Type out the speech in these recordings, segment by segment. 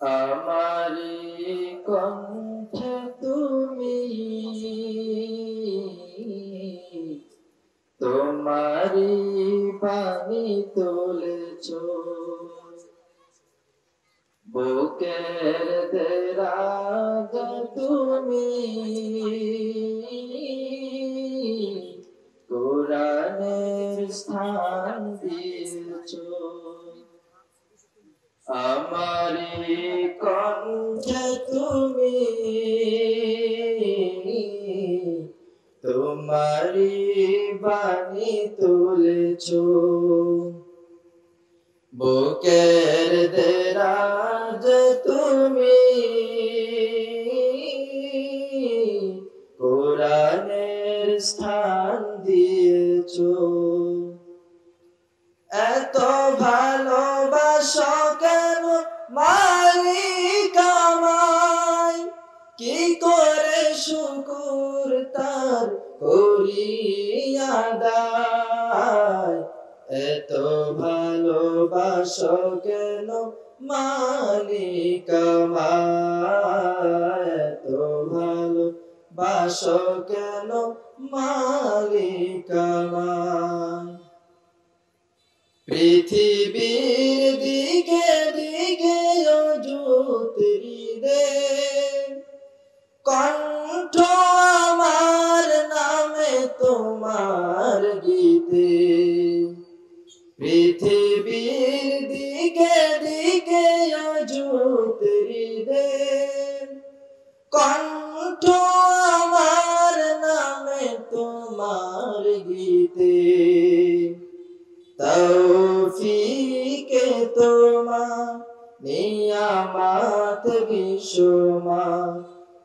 আমারি কণ্ঠে তুমি তোমারি বাণী তুলেছ, বুকের দেরাজ তুমি কোরআনের স্থান দিয়েছ। আমারি কণ্ঠে তুমি তোমারি বাণী তুলেছ, বুকের দেরাজ তুমি কোরআনের স্থান দিয়েছ। এত ভালোবাসা কেন মালিক আমায়, কি করে শুকর তার করি আদায়। এত ভালোবাসা কেন মালিক আমায়, এত ভালোবাসা কেন মালিক আমায়। পৃথিবীর দিকে দিকে অযুতরি দে, কণ্ঠ আমার নামে তোমার গীতে। পৃথিবীর দিকে দিকে অযুতরি দে, কণ্ঠ আমার নামে তোমার গীতে। তৌফিকে তোমার নিয়ামত বিশ্বমান,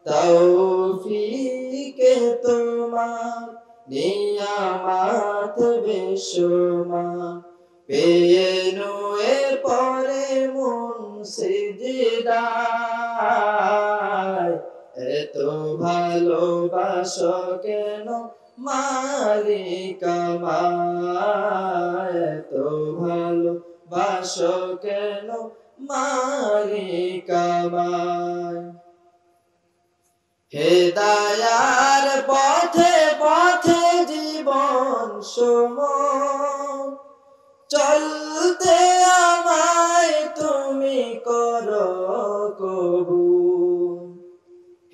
তৌফিকে তোমার নিয়ামত বিশ্বমান। পেয়ে নুয়ে পরে মন সিজদায়, এত ভালোবাসা কেন মালিক আমায়, এত ভালোবাসা কেন মালিক আমায়। হেদায়ার পথে পথে জীবন সময়, চলতে আমায় তুমি করো কবুল।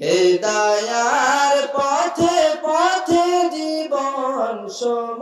হেদায়ার পথে পথে জীবন সময়।